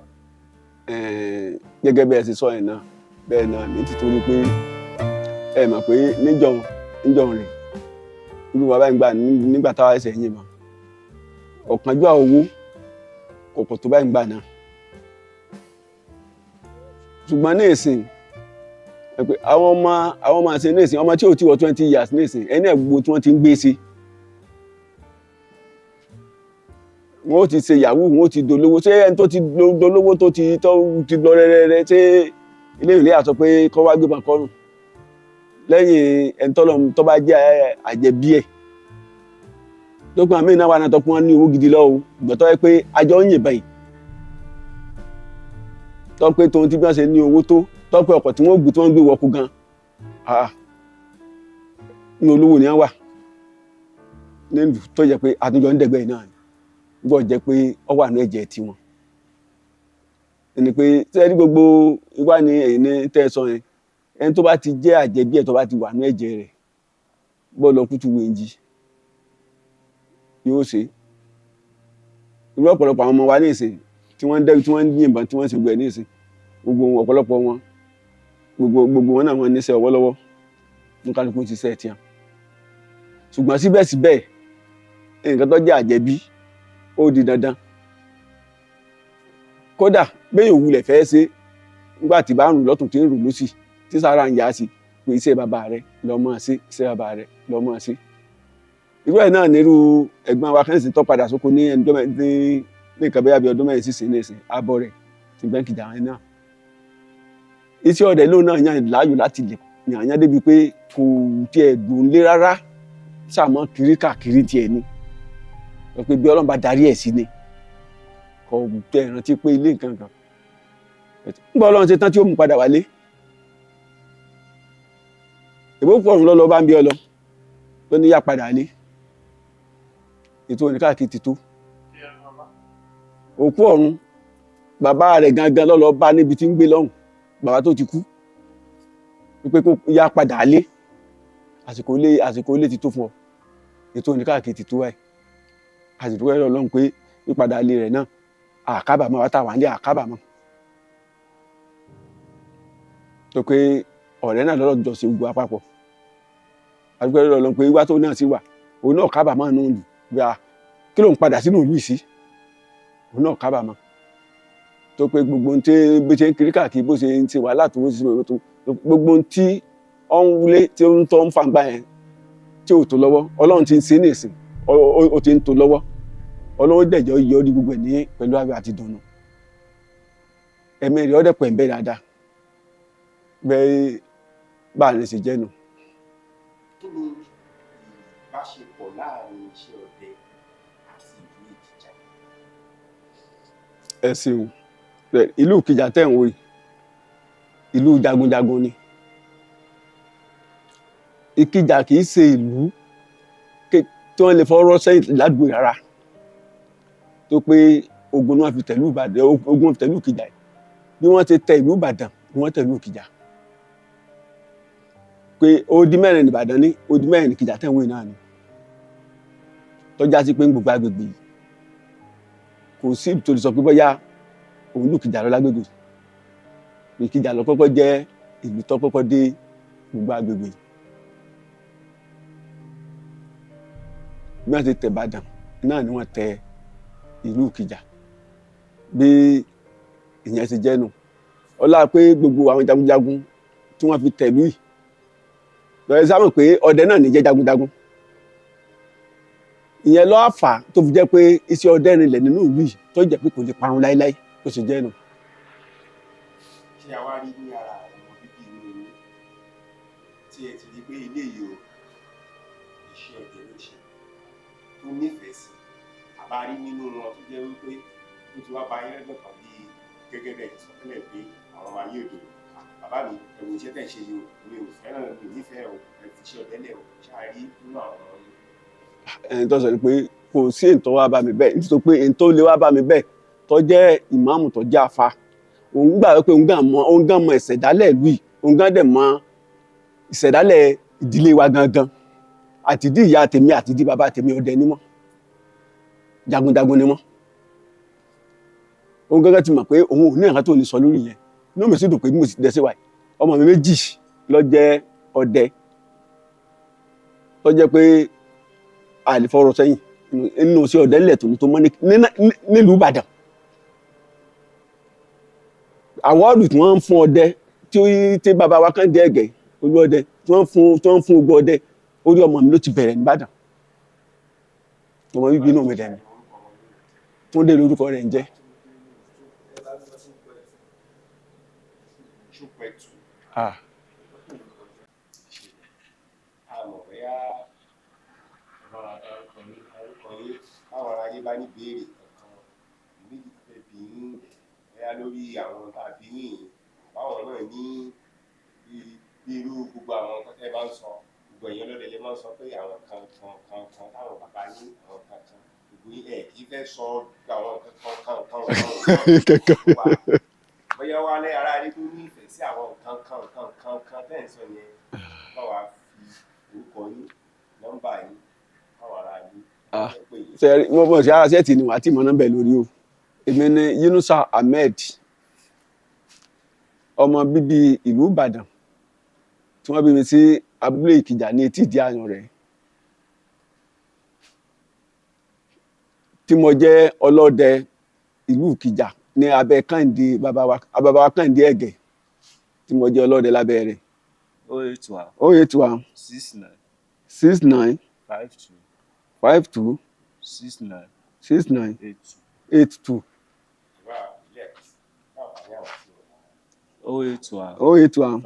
Gẹ́gẹ́ bí ẹ ti sọ yẹn náà bẹ́ẹ̀ náà ní títorí pé ẹ mọ̀ pé níjọ́ rẹ̀ irú wa báyìí gbà nígbà táwa ẹsẹ̀ yìí mọ̀ ọ̀kánjúà owó kòkò tó báyìí gbà náà ṣùgbọ́n ní ìsìn àwọn ọmọ àti ní ìsìn ọmọ tí ò tí wọ 20 years ní ìsìn ẹni ẹ̀gbogbo tí wọ́n ti ń gbé sí wọ́n ó ti ṣe yahoo wọ́n ó ti dolówó ṣé ẹni tó ti dolówó tó ti lọ rẹ́rẹ́rẹ́ ṣé ilé ìlú àsọ pé kọ́ wá gbé bàn kọ́rùn lẹ́yìn ẹni tó bá jẹ́ àjẹbí ẹ̀ lókun àmì náà wà náà tọkùn wọn ní owó gidi lọ́wọ́ ìgbọ̀tọ́ ẹ pé àjọ ń yìnbọn yìí tọ́pẹ́ tóun tí bí wọ́n ṣe ní owó tó tọ́pẹ́ ọkọ̀ tí wọ́n gbé tí wọ́n gbé wọ́pù gan ní olówó ni wọ́n wà nílùú tó jẹ́ pé àtúnjọ ń dẹ̀gbẹ́ náà ni gbọ́ jẹ́ pé ọ wà ní ẹ̀jẹ̀ tiwọn ẹni pé sẹ́ẹ̀rí gbogbo ìwà ni èyí ní tẹ́sán yẹn ẹni tó bá ti jẹ́ àjẹbí ẹ̀ tó bá ti wà ní ẹ̀jẹ̀ rẹ̀ bọ́ọ̀lù ọkùtù wẹ̀njì yóò ṣe irú ọ̀pọ̀lọpọ̀ àwọn ọmọ wa ní ìsìn tí wọ́n ń dẹ́rù tí wọ́n ń yìnbọn tí wọ́n ń ṣe gbẹ̀ ní ìsìn gbogbo ọ̀pọ̀lọpọ̀ wọn gbogbo wọn náà wọ́n níṣẹ́ ọwọ́ lọ́wọ́ ní kálukú ti ṣe tiẹ̀ ṣùgbọ́n síbẹ̀síbẹ̀ nǹkan tó jẹ́ àjẹbí ó di dandan kódà bẹ́ẹ̀ òwúlẹ̀ fẹ́ ṣe nígbà tí bá ń rùn lọ́tún tí ń rùn lósì tí sára ń yá sí pé iṣẹ́ bàbá rẹ lọ́mọ sí iṣẹ́ bàbá rẹ lọ́mọ sí irú ẹ̀ náà nírú ẹ̀gbọ́n wa kẹ́sì tó padà sóko ní ẹni ní nǹkan bẹ́ẹ̀ bí ọdún mẹ́rin sísìn ní ìsìn abọ́ rẹ̀ ti bẹ́ǹkì jà wọn náà iṣẹ́ ọdẹ lóun náà yàn láàyò láti lè yàn débi pé kò tiẹ̀ dùn lé rárá sàmọ́ kiri káàkiri tiẹ̀ ni wọ́n pe bí Ọlọ́run bá darí ẹ̀ sí ni kò tẹ̀ rántí pé ilé nǹkan kan nígbà Ọlọ́run ṣe tán tí ó mú padà wálé ìbò pọ̀ ọ̀run lọ́lọ́ bá ń bí ọ lọ ló ní yá padà lé ètò oníkàkiri ti tó òkú ọ̀run bàbá rẹ̀ gangan lọ́lọ́ bá níbi tí ń gbé lọ́hùn bàbá tó ti kú wípé kó yá padà lé àsìkò ilé ti tó fún ọ ètò oníkàkiri ti tó wáyé àsìkò ẹ̀rọ Ọlọ́run pé pípadà lé rẹ̀ náà àkábàámọ̀ wá táwà ní àkábàámọ̀ tó pé ọ̀rẹ́ náà lọ́rọ̀ jọ sí gbogbo àpapọ̀ àsìkò ẹ̀rọ Ọlọ́run pé wá tó náà sí wà òun náà kábàámọ̀ náà lù gbà kí ló ń padà sínú ìlú yìí sí òun náà kábàámọ̀ tó pé gbogbo ohun tí bí ṣe ń kiri káàkiri bó ṣe ń ṣe wàhálà tó ṣe tó gbogbo ohun tí ó ń wúlé tí ó ń tọ́ ń fàǹgbà yẹn tí ò tó lọ́wọ́ Ọlọ́run ti ń ṣe nìsín ó ti ń tó lọ́wọ́ Ọlọ́run dẹ̀jọ́ yọ ọ́ di gbogbo ẹ̀ ní pẹ̀lú ayọ̀ àti ìdùnnú ẹ̀mí rẹ̀ ọ́ dẹ̀ pẹ̀ ń bẹ́ dáadáa bẹ́ẹ̀ bá a lè ṣe jẹ́ nu. Kí ni ìbáṣepọ̀ láàrin iṣẹ́ ọdẹ àti ìlú Ìkìjà? Ẹ ṣeun ìlú Ìkìjà tẹ̀ ń wò yìí ìlú jagunjagun ni Ìkìjà kì í ṣe ìlú tí wọ́n lè fọwọ́ sẹ́yìn ládùúgbò rárá tó pé ogun náà fi tẹ̀lú Ìbàdàn ogun fi tẹ̀lú Ìkìjà bí wọ́n ti tẹ ìlú Ìbàdàn bí wọ́n tẹ̀lú Ìkìjà pé odi mẹ́rin Ìbàdàn ní odi mẹ́rin Ìkìjà tẹ̀wé náà ni tọ́já sí pé ń gbogbo agbègbè yìí kò sí tó lè sọ pé bóyá òun lù Ìkìjà lọ lágbègbè Ìkìjà lọ kọ́kọ́ jẹ́ ìlú tó kọ́kọ́ dé gbogbo agbègbè bí wọ́n ti tẹ̀ Ìbàdàn náà ni wọ́n tẹ ìlú Ìkìjà bí ìyẹn ti jẹ́ nù ọlá pé gbogbo àwọn jagunjagun tí wọ́n fi tẹ̀lú yìí lọ́yẹ̀ sábà pé ọdẹ náà ní jẹ́ jagunjagun ìyẹn ló fà á tó fi jẹ́ pé iṣẹ́ ọdẹ rinlẹ̀ nínú ìlú yìí tó jẹ́ pé kò lè parun láéláé tó ṣe jẹ́ nù. ṣé a wá rí ní ara àwọn ọmọ bíbí inú ilé tí ẹ ti rí pé ilé yìí o iṣẹ́ ẹ̀jẹ̀ ló ṣe tó nífẹ̀ẹ́ sí àbá rí nínú wọn tó jẹ́ wípé ó ti wá ba ayé lẹ́gbẹ̀ẹ́ kan bíi gẹ́gẹ́ bẹ́ẹ̀ sọ tẹ́lẹ̀ pé àwọn ayé òde bàbá mi ẹ̀wù iṣẹ́ tẹ̀ ṣe yìí o mi ò fẹ́ràn mi nífẹ̀ẹ́ o ẹ fi ṣe ọ̀dẹ́lẹ̀ o ṣáà rí nínú àwọn ọmọ yìí. ẹni tó sọ ni pé kò sí èyí tó wá bá mi bẹ́ẹ̀ nítorí pé èyí tó lè wá bá mi bẹ́ẹ̀ tó jẹ́ ìmáàmù tó jẹ́ àfa òun gbà pé òun gan mọ ìṣẹ̀dálẹ̀ ìlú yìí òun gan dẹ̀ mọ ìṣẹ̀dálẹ̀ ìdílé wa gangan àti ìdí ìyá tèmi àti ìdí bàbá tèmi ọdẹ ni wọ́n jagunjagun ni wọ́n òun gángan ti mọ̀ pé òun ò ní nǹkan tó lè sọ lórí yẹn inú mi sì dùn pé bí mo sì dẹ́sẹ̀ wáyé ọmọ mi méjì ló jẹ́ ọdẹ tó jẹ́ pé àlefọ̀rọ̀ sẹ́yìn nínú sí ọdẹ ńlẹ̀ tó mọ́ nílùú Ìbàdàn àwọ́ọ̀dù tí wọ́n ń fún ọdẹ tí bàbá wa kàn dé ẹ̀gẹ́ olú ọdẹ tí wọ́n ń fún ogun ọdẹ orí ọmọ mi ló ti bẹ̀rẹ̀ nìbàdàn ọmọ bíbí inú mi dẹ̀ ni tó dé lórúkọ rẹ̀ ń jẹ́. Àwọn aráyé bá ní béèrè kankan méjì fẹ́ bí ń ẹ̀yà lórí àwọn tàbí yìnyín báwọn náà ní irú gbogbo àwọn nǹkan tẹ́ bá ń sọ gbogbo èèyàn lọ́dẹ lè máa ń sọ pé àwọn kan táwọn bàbá ní àwọn kan gbogbo ẹ̀ kì í fẹ́ sọ àwọn kan bóyá wà lẹ́ ara rí tó ní ìfẹ́ sí àwọn kan tẹ́ ń sọ yẹn báwa fi orúkọ yín nọ́mbà yín báwa ara rí. mo mọ̀ sí ara sẹ́ẹ̀tì ni wà á tì mọ́ nọ́mbà lórí o èmi ni Yunusa Ahmed ọmọ bíbí ìlú Ìbàdàn tí wọ́n bí mi sí abúlé Ìkìjà ní etí ìdí àyàn rẹ̀ tí mo jẹ́ ọlọ́dẹ ìlú Ìkìjà ní abẹ́ Kẹ́hìndé bàbá wa Kẹ́hìndé Ẹ̀gẹ́ tí mo jẹ́ ọlọ́dẹ lábẹ́ rẹ̀ 081 69 52 69 82 081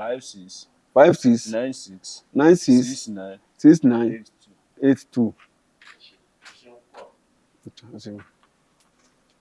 56 96 69 82.